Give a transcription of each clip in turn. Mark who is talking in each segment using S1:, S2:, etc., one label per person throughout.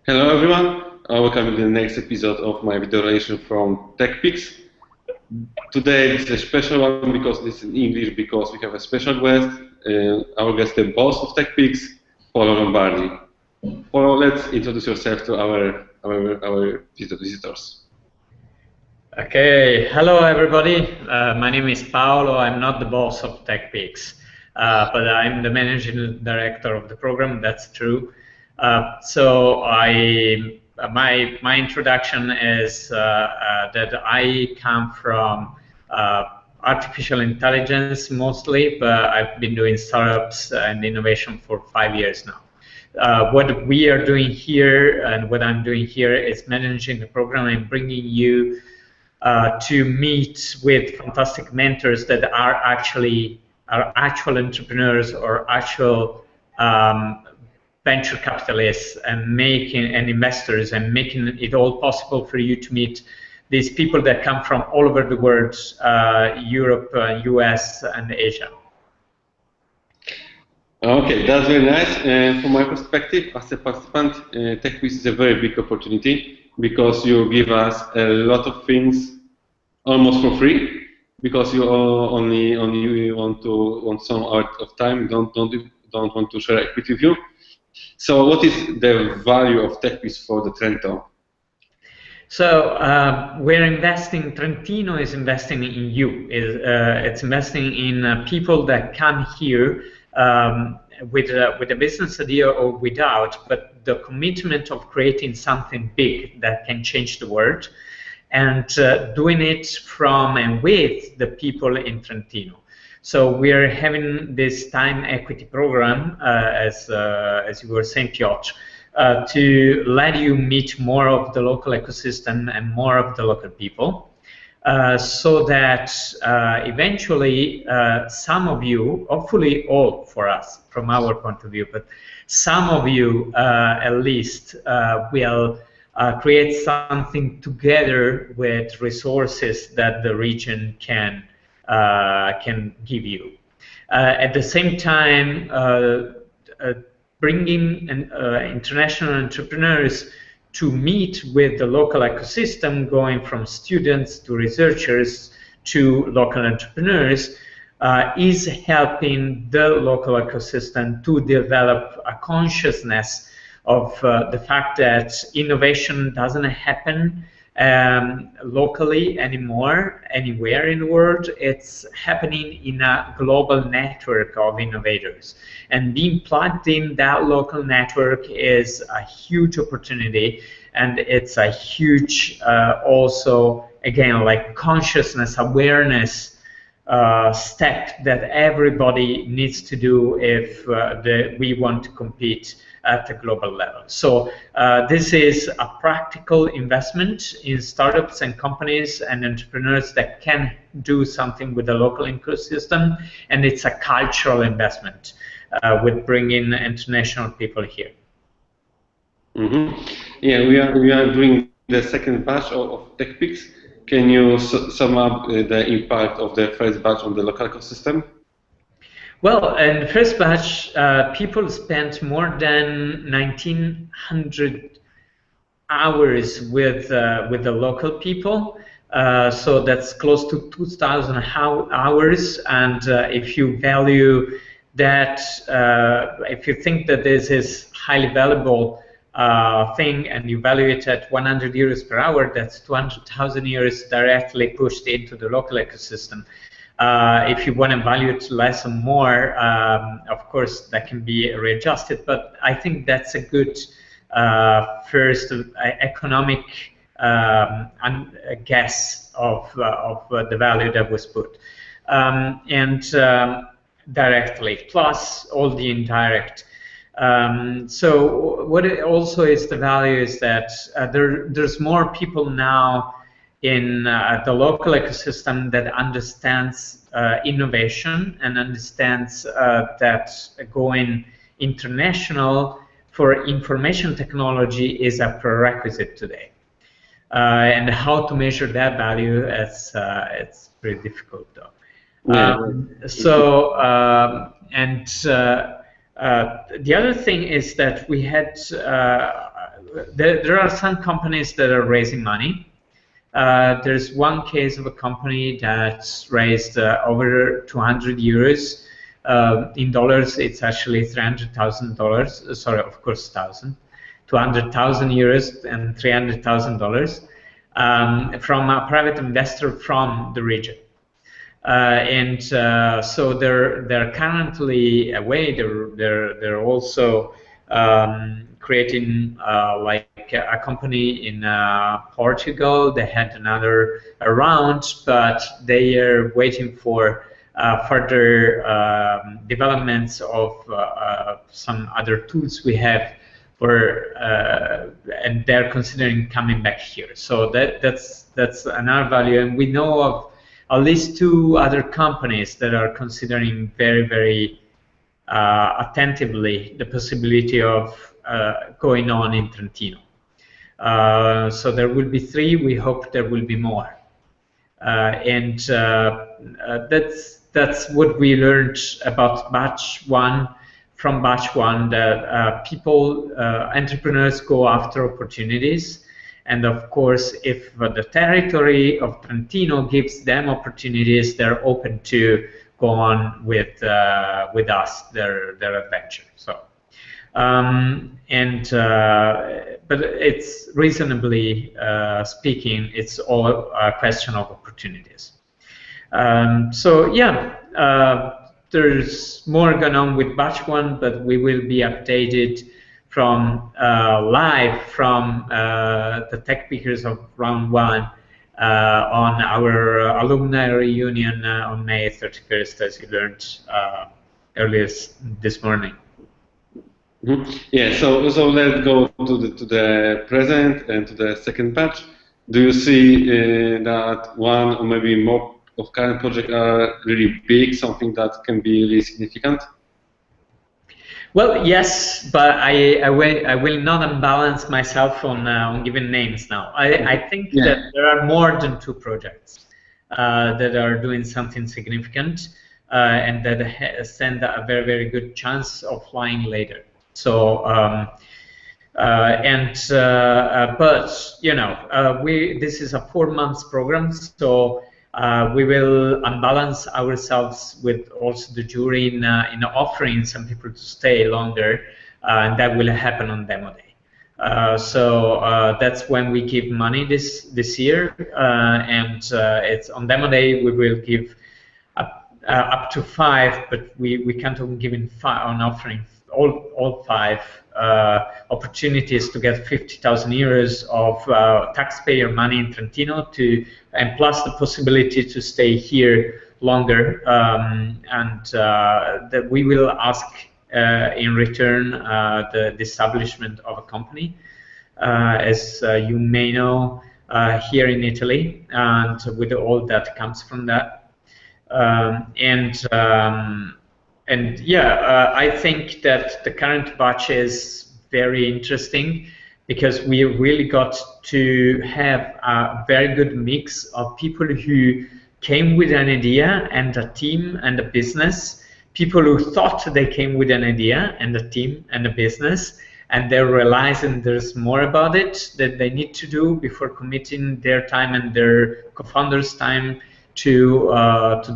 S1: Hello everyone, welcome to the next episode of my video relation from TechPeaks. Today it's a special one because this is in English, because we have a special guest, our guest, the boss of TechPeaks, Paolo Lombardi. Paolo, let's introduce yourself to our visitors.
S2: Okay, hello everybody. My name is Paolo. I'm not the boss of TechPeaks, but I'm the managing director of the program. That's true. So my introduction is that I come from artificial intelligence mostly, but I've been doing startups and innovation for 5 years now. What we are doing here and what I'm doing here is managing the program and bringing you to meet with fantastic mentors that are actual entrepreneurs or actual venture capitalists and investors, and making it all possible for you to meet these people that come from all over the world, Europe, US, and Asia.
S1: Okay, that's very nice. From my perspective, as a participant, TechPeaks is a very big opportunity because you give us a lot of things almost for free, because you only want some amount of time, don't want to share equity with you. So what is the value of TechPeaks for the Trento?
S2: So we're investing, Trentino is investing in you. It's investing in people that come here with a business idea or without, but the commitment of creating something big that can change the world, and doing it from and with the people in Trentino. So we're having this time equity program, as you were saying, Piotr, to let you meet more of the local ecosystem and more of the local people, so that eventually some of you, hopefully all for us from our point of view, but some of you at least will create something together with resources that the region can give you. At the same time, bringing international entrepreneurs to meet with the local ecosystem, going from students to researchers to local entrepreneurs, is helping the local ecosystem to develop a consciousness of the fact that innovation doesn't happen locally anymore, anywhere in the world. It's happening in a global network of innovators. And being plugged in that local network is a huge opportunity, and it's a huge also, again, like consciousness, awareness step that everybody needs to do if we want to compete at the global level. So this is a practical investment in startups and companies and entrepreneurs that can do something with the local ecosystem, and it's a cultural investment with bringing international people here.
S1: Mm-hmm. Yeah, we are doing the second batch of TechPeaks. Can you sum up the impact of the first batch on the local ecosystem?
S2: Well, in the first batch, people spent more than 1,900 hours with the local people. So that's close to 2,000 hours. And if you value that, if you think that this is highly valuable thing, and you value it at 100 euros per hour, that's 200,000 euros directly pushed into the local ecosystem. If you want to value it less or more, of course, that can be readjusted. But I think that's a good first economic guess of the value that was put. And directly, plus all the indirect. So what it also is the value is that there's more people now in the local ecosystem that understands innovation and understands that going international for information technology is a prerequisite today. And how to measure that value, it's pretty difficult though.
S1: Yeah.
S2: The other thing is that we had there are some companies that are raising money. There's one case of a company that's raised over 200 euros. In dollars, it's actually $300,000. Sorry, of course, 200,000 euros and $300,000 from a private investor from the region. So they're currently away. They're also creating like a company in Portugal. They had another round, but they are waiting for further developments of some other tools we have for, and they're considering coming back here. So that's another value, and we know of at least 2 other companies that are considering very, very attentively the possibility of going on in Trentino. So there will be 3. We hope there will be more. That's what we learned about batch 1. From batch 1, that entrepreneurs go after opportunities. And of course, if the territory of Trentino gives them opportunities, they're open to go on with us, their adventure. So, but it's reasonably speaking, it's all a question of opportunities. So yeah, there's more going on with batch 1, but we will be updated from live from the TechPeaks of round 1 on our alumni reunion on May 31st, as you learned earlier this morning.
S1: Mm-hmm. Yeah, so let's go to the present and to the second batch. Do you see that one or maybe more of current projects are really big, something that can be really significant?
S2: Well, yes, but I will not unbalance myself on giving names now. I think that there are more than 2 projects that are doing something significant and that stand a very, very good chance of flying later. So, but you know, this is a 4 months program, so we will unbalance ourselves with also the jury in offering some people to stay longer, and that will happen on demo day. So that's when we give money this year, and it's on demo day we will give up to 5, but we can't on giving 5 on offering all 5 opportunities to get 50,000 euros of taxpayer money in Trentino and plus the possibility to stay here longer, and that we will ask in return the establishment of a company, as you may know, here in Italy, and with all that comes from that. And yeah, I think that the current batch is very interesting because we really got to have a very good mix of people who came with an idea and a team and a business, people who thought they came with an idea and a team and a business, and they're realizing there's more about it that they need to do before committing their time and their co-founders' time to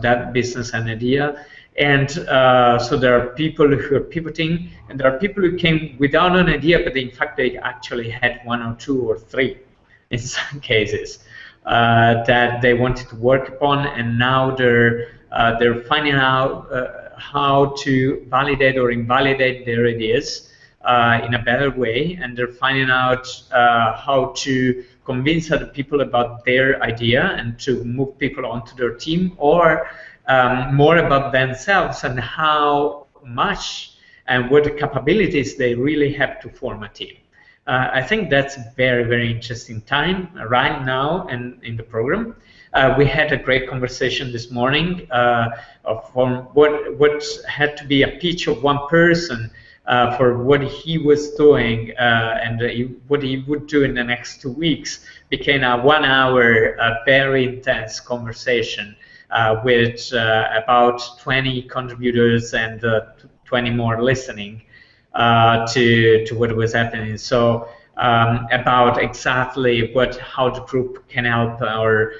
S2: that business and idea. And so there are people who are pivoting, and there are people who came without an idea, but in fact they actually had 1 or 2 or 3 in some cases that they wanted to work upon, and now they're finding out how to validate or invalidate their ideas in a better way, and they're finding out how to convince other people about their idea and to move people onto their team, or more about themselves and how much and what the capabilities they really have to form a team. I think that's a very, very interesting time right now in the program. We had a great conversation this morning from what had to be a pitch of one person for what he was doing and what he would do in the next 2 weeks became a 1 hour, very intense conversation with about 20 contributors and 20 more listening to what was happening. So about exactly how the group can help, or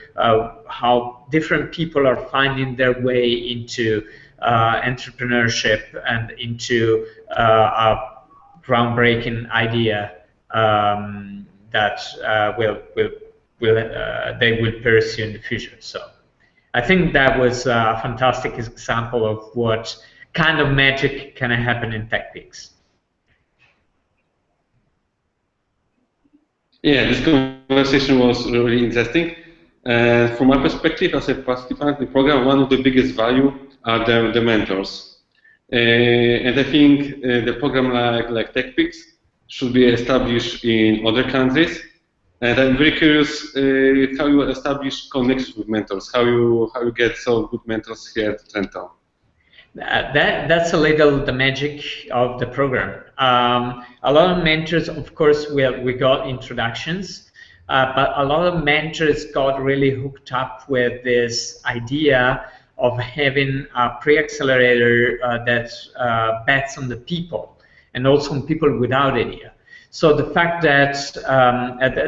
S2: how different people are finding their way into entrepreneurship and into a groundbreaking idea that they will pursue in the future. So I think that was a fantastic example of what kind of magic can happen in TechPeaks.
S1: Yeah, this conversation was really interesting. From my perspective as a participant in the program, one of the biggest value are the mentors. And I think the program like TechPeaks should be established in other countries. And I'm very curious how you establish connections with mentors, how you get so good mentors here at Trento.
S2: That's a little the magic of the program. A lot of mentors, of course, we got introductions, but a lot of mentors got really hooked up with this idea of having a pre-accelerator that bets on the people, and also on people without idea. So the fact that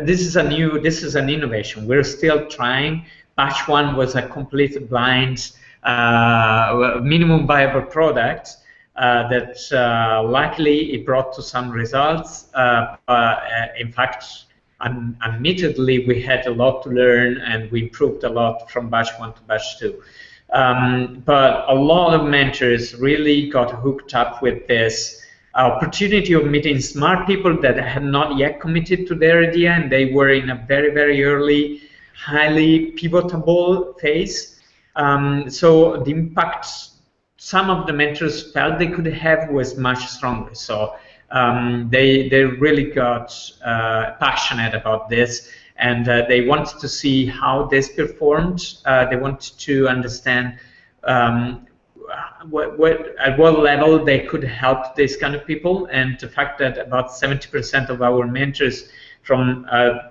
S2: this is an innovation. We're still trying. Batch 1 was a complete blind minimum viable product that luckily it brought to some results. In fact, admittedly, we had a lot to learn, and we improved a lot from batch 1 to batch 2. But a lot of mentors really got hooked up with this opportunity of meeting smart people that had not yet committed to their idea, and they were in a very, very early, highly pivotable phase. So the impact some of the mentors felt they could have was much stronger. So they really got passionate about this, and they wanted to see how this performed. They wanted to understand at what level they could help these kind of people, and the fact that about 70% of our mentors from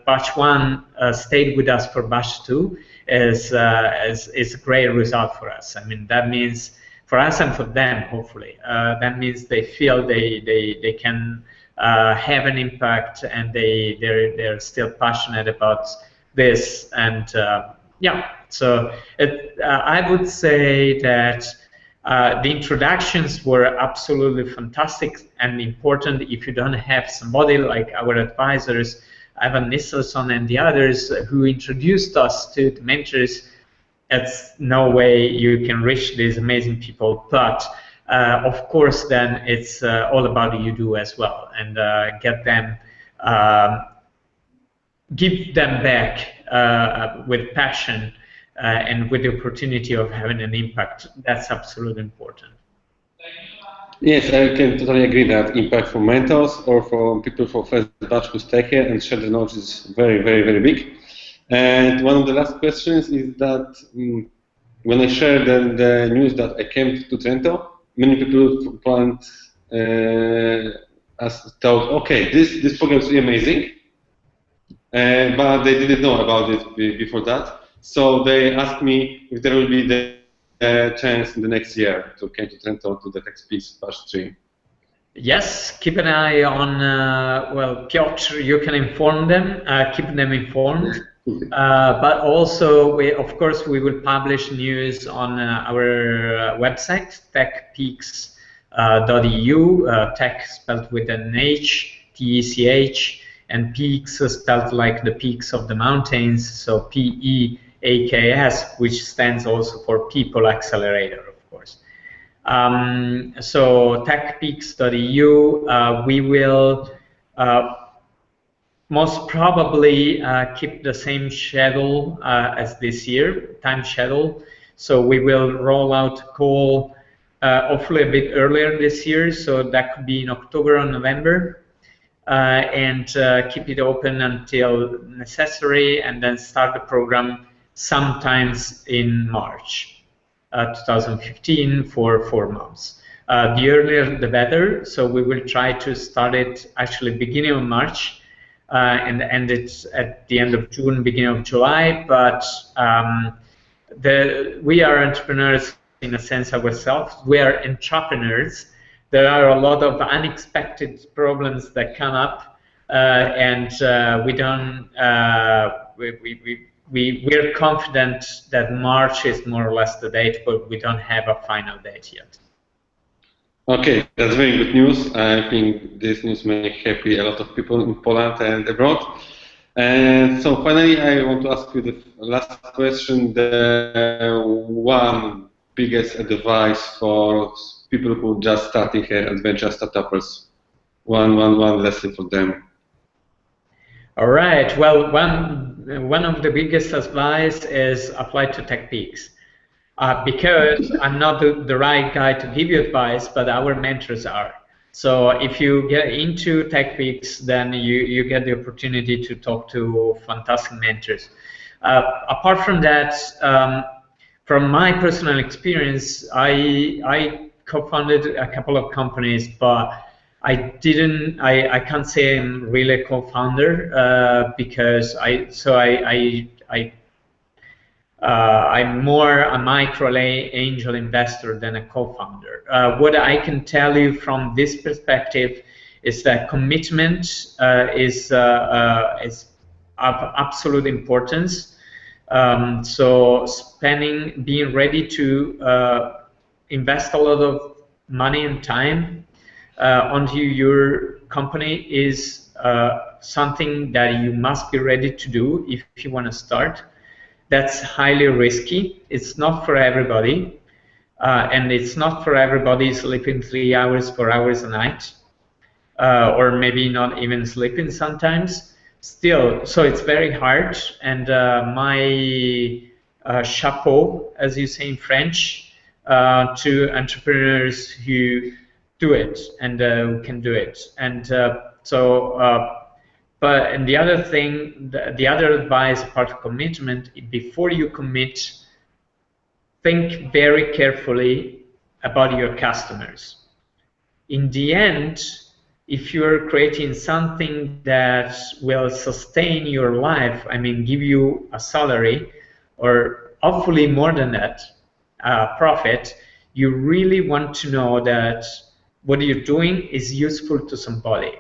S2: batch 1 stayed with us for batch 2 is a great result for us. I mean, that means for us and for them, hopefully, that means they feel they can have an impact, and they're still passionate about this. And yeah, so I would say that the introductions were absolutely fantastic and important. If you don't have somebody like our advisors, Ivan Nisselson and the others who introduced us to the mentors, it's no way you can reach these amazing people. But of course, then it's all about you do as well, and get them, give them back with passion. And with the opportunity of having an impact. That's absolutely important.
S1: Yes, I can totally agree that impact from mentors or from people for first batch who stay here and share the knowledge is very, very, very big. And one of the last questions is that when I shared the news that I came to Trento, many people thought, okay, this program is really amazing, but they didn't know about it before that. So they asked me if there will be the chance in the next year to come to Trento to the TechPeaks batch 3.
S2: Yes, keep an eye on, well, Piotr, you can inform them, keep them informed. But also, of course, we will publish news on our website, techpeaks.eu, tech spelled with an H, T-E-C-H, and peaks spelled like the peaks of the mountains, so P-E-A-K-S, which stands also for People Accelerator, of course. So techpeaks.eu, we will most probably keep the same schedule as this year, time schedule. So we will roll out a call hopefully a bit earlier this year, so that could be in October or November. And keep it open until necessary, and then start the program sometimes in March 2015 for 4 months. The earlier the better, so we will try to start it actually beginning of March and end it at the end of June, beginning of July. But we are entrepreneurs in a sense ourselves. We are entrepreneurs. There are a lot of unexpected problems that come up and we don't. We're confident that March is more or less the date, but we don't have a final date yet.
S1: Okay, that's very good news. I think this news may happy a lot of people in Poland and abroad. And so finally, I want to ask you the last question, the one biggest advice for people who just starting here as venture startups. One lesson for them.
S2: All right. Well, one of the biggest advice is apply to TechPeaks. Because I'm not the right guy to give you advice, but our mentors are. So if you get into TechPeaks, then you get the opportunity to talk to fantastic mentors. Apart from that, from my personal experience, I co-founded a couple of companies, but I can't say I'm really a co-founder because I'm more a micro angel investor than a co-founder. What I can tell you from this perspective is that commitment is of absolute importance. So being ready to invest a lot of money and time onto your company is something that you must be ready to do if you want to start. That's highly risky. It's not for everybody, and it's not for everybody sleeping 3 hours, 4 hours a night, or maybe not even sleeping sometimes. Still, so it's very hard, and my chapeau, as you say in French, to entrepreneurs who do it and who can do it. And and the other thing, the other advice apart from commitment, before you commit, think very carefully about your customers. In the end, if you're creating something that will sustain your life, I mean, give you a salary, or hopefully more than that, profit, you really want to know that what you're doing is useful to somebody,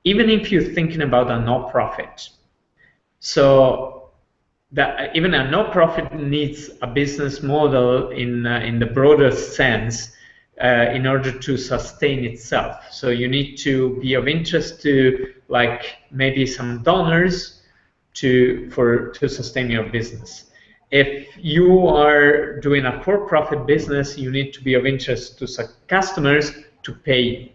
S2: even if you're thinking about a no-profit. So that even a no-profit needs a business model in the broadest sense in order to sustain itself. So you need to be of interest to, like, maybe some donors to sustain your business. If you are doing a for-profit business, you need to be of interest to some customers to pay you.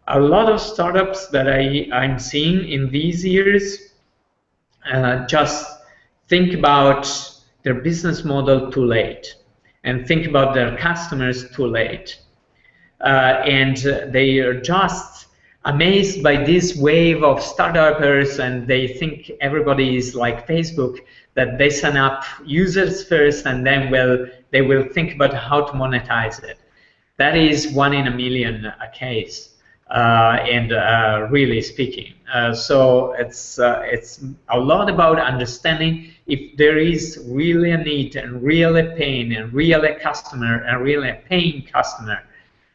S2: A lot of startups that I'm seeing in these years just think about their business model too late and think about their customers too late. And they are just amazed by this wave of startups, and they think everybody is like Facebook, that they sign up users first and then they will think about how to monetize it. That is 1 in a million a case. And really speaking, so it's a lot about understanding if there is really a need and really a pain and really a customer and really a paying customer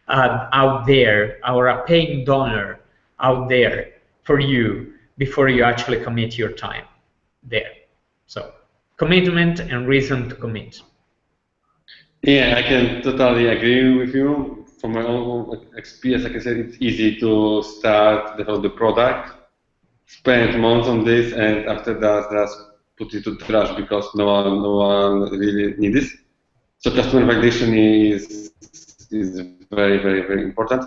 S2: out there, or a paying donor out there for you before you actually commit your time there. So commitment and reason to commit.
S1: Yeah, I can totally agree with you. From my own experience, like I said, it's easy to start, develop the product, spend months on this, and after that, just put it to trash because no one really needs this. So customer validation is very, very, very important.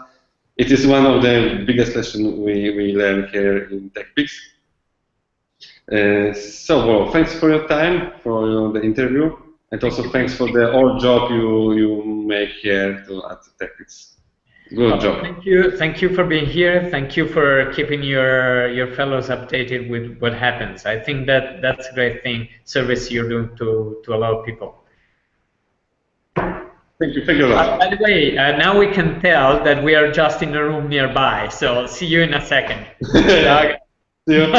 S1: It is one of the biggest lessons we learn here in TechPeaks. Well, thanks for your time, for the interview. And also thanks for the whole job you make here at TechPeaks. Good job.
S2: Thank you for being here. Thank you for keeping your fellows updated with what happens. I think that's a great thing, service you're doing to a lot of people.
S1: Thank you a lot.
S2: By the way, now we can tell that we are just in a room nearby. So see you in a second.
S1: See you.